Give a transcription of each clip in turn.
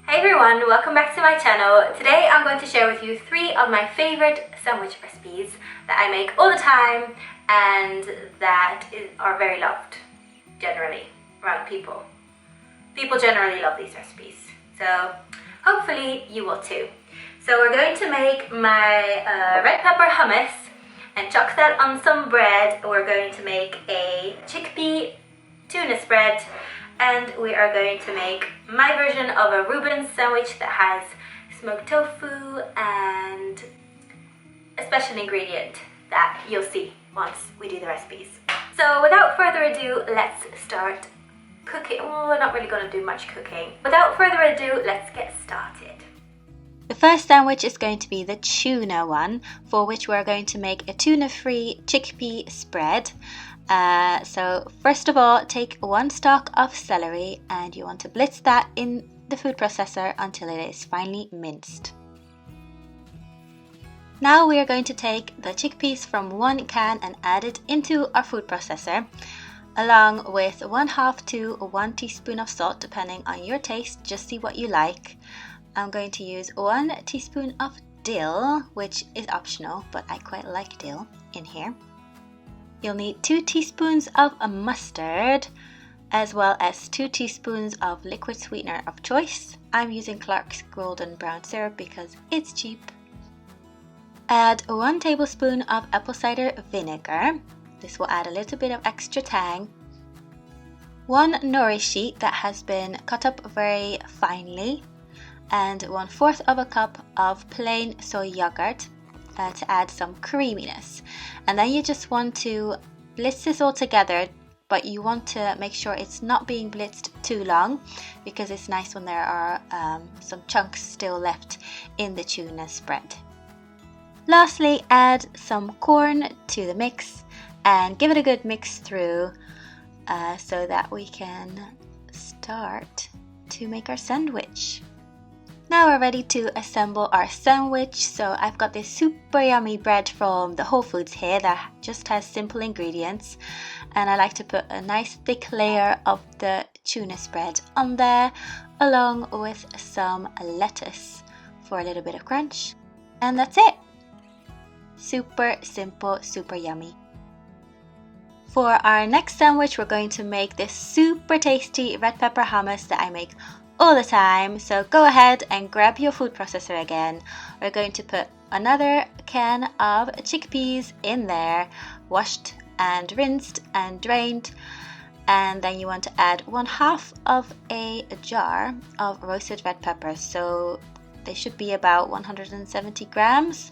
Hey everyone, welcome back to my channel. Today I'm going to share with you 3 of my favorite sandwich recipes that I make all the time and that are very loved generally around people. People generally love these recipes, so hopefully you will too. So we're going to make my red pepper hummus and chuck that on some bread. We're going to make a chickpea tuna spread, and we are going to make my version of a reuben sandwich that has smoked tofu and a special ingredient that you'll see once we do the recipes. So without further ado, let's start cooking. Well, we're not really going to do much cooking. Without further ado, let's get started. The first sandwich is going to be the tuna one, for which we're going to make a tuna-free chickpea spread. So first of all, take 1 stalk of celery and you want to blitz that in the food processor until it is finely minced. Now we are going to take the chickpeas from 1 can and add it into our food processor, along with 1/2 to 1 teaspoon of salt, depending on your taste. Just see what you like. I'm going to use 1 teaspoon of dill, which is optional, but I quite like dill in here. You'll need 2 teaspoons of mustard, as well as 2 teaspoons of liquid sweetener of choice. I'm using Clark's Golden Brown Syrup because it's cheap. Add 1 tablespoon of apple cider vinegar. This will add a little bit of extra tang. 1 nori sheet that has been cut up very finely, and 1/4 of a cup of plain soy yogurt to add some creaminess. And then you just want to blitz this all together, but you want to make sure it's not being blitzed too long, because it's nice when there are some chunks still left in the tuna spread. Lastly, add some corn to the mix and give it a good mix through so that we can start to make our sandwich. Now we're ready to assemble our sandwich. So I've got this super yummy bread from the Whole Foods here that just has simple ingredients, and I like to put a nice thick layer of the tuna spread on there, along with some lettuce for a little bit of crunch, and that's it. Super simple, super yummy. For our next sandwich, we're going to make this super tasty red pepper hummus that I make all the time. So go ahead and grab your food processor again. We're going to put another can of chickpeas in there, washed and rinsed and drained, and then you want to add 1/2 of a jar of roasted red peppers, so they should be about 170 grams.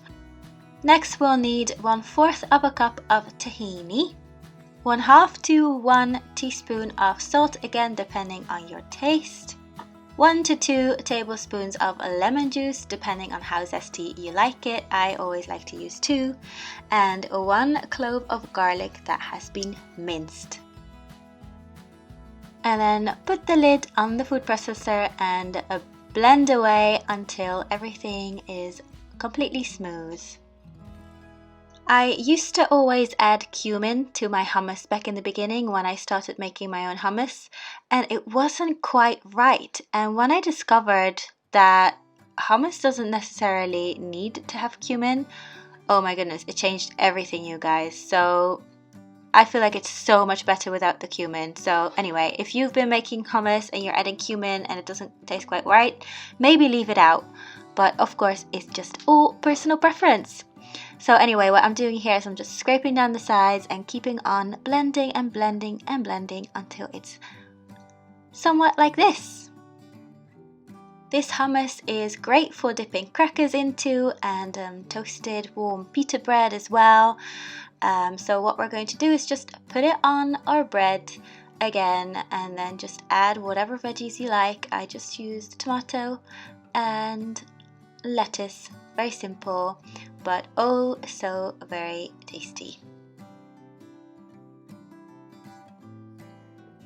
Next we'll need 1/4 of a cup of tahini, 1/2 to 1 teaspoon of salt, again depending on your taste, 1 to 2 tablespoons of lemon juice, depending on how zesty you like it. I always like to use 2, and 1 clove of garlic that has been minced. And then put the lid on the food processor and blend away until everything is completely smooth. I used to always add cumin to my hummus back in the beginning when I started making my own hummus, and it wasn't quite right. And when I discovered that hummus doesn't necessarily need to have cumin, oh my goodness, it changed everything, you guys. So I feel like it's so much better without the cumin. So anyway, if you've been making hummus and you're adding cumin and it doesn't taste quite right, maybe leave it out. But of course, it's just all personal preference. So anyway, what I'm doing here is I'm just scraping down the sides and keeping on blending and blending and blending until it's somewhat like this. This hummus is great for dipping crackers into, and toasted warm pita bread as well. So what we're going to do is just put it on our bread again, and then just add whatever veggies you like. I just used tomato and lettuce. Very simple, but oh so very tasty.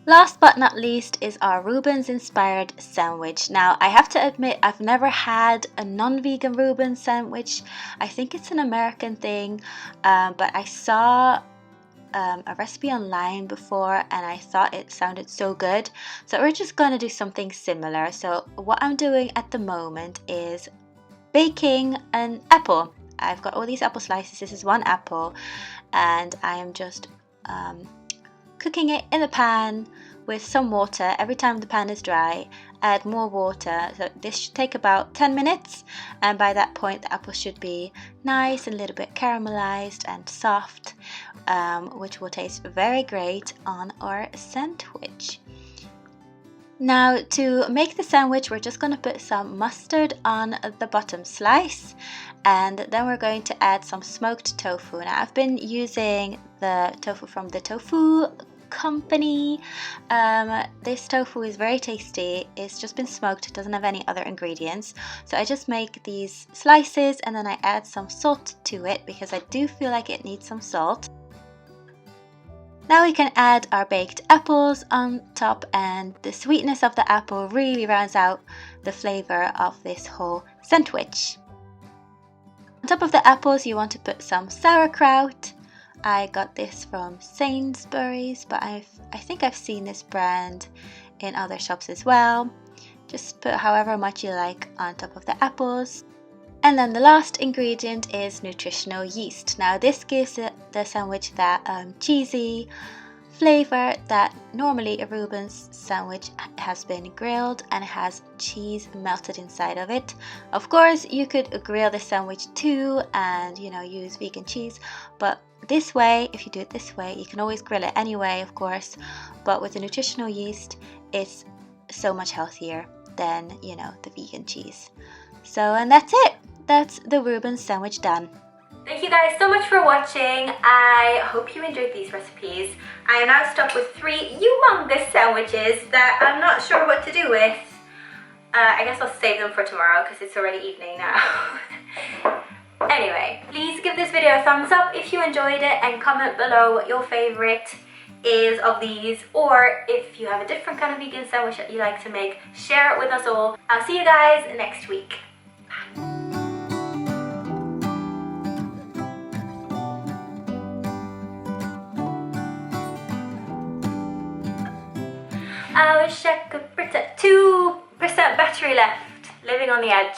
Last but not least is our Reuben's inspired sandwich. Now I have to admit, I've never had a non-vegan Reuben sandwich. I think it's an American thing, but I saw a recipe online before and I thought it sounded so good, so we're just going to do something similar. So what I'm doing at the moment is baking an apple. I've got all these apple slices. This is one apple, and I am just cooking it in the pan with some water. Every time the pan is dry, add more water. So this should take about 10 minutes, and by that point the apple should be nice and a little bit caramelized and soft, which will taste very great on our sandwich. Now to make the sandwich, we're just going to put some mustard on the bottom slice, and then we're going to add some smoked tofu. Now I've been using the tofu from the tofu company. This tofu is very tasty. It's just been smoked, it doesn't have any other ingredients. So I just make these slices and then I add some salt to it because I do feel like it needs some salt. Now we can add our baked apples on top, and the sweetness of the apple really rounds out the flavor of this whole sandwich. On top of the apples you want to put some sauerkraut. I got this from Sainsbury's, but I think I've seen this brand in other shops as well. Just put however much you like on top of the apples. And then the last ingredient is nutritional yeast. Now this gives the sandwich that cheesy flavor that normally a reuben sandwich has been grilled and has cheese melted inside of it. Of course you could grill the sandwich too and use vegan cheese, but this way, if you do it this way, you can always grill it anyway, of course, but with the nutritional yeast it's so much healthier than the vegan cheese. So, and that's it. That's the reuben sandwich done. Thank you guys so much for watching. I hope you enjoyed these recipes. I am now stuck with 3 humongous sandwiches that I'm not sure what to do with. I guess I'll save them for tomorrow because it's already evening now. Anyway, please give this video a thumbs up if you enjoyed it and comment below what your favorite is of these, or if you have a different kind of vegan sandwich that you like to make, share it with us all. I'll see you guys next week. I wish I could pretend 2% battery left, living on the edge.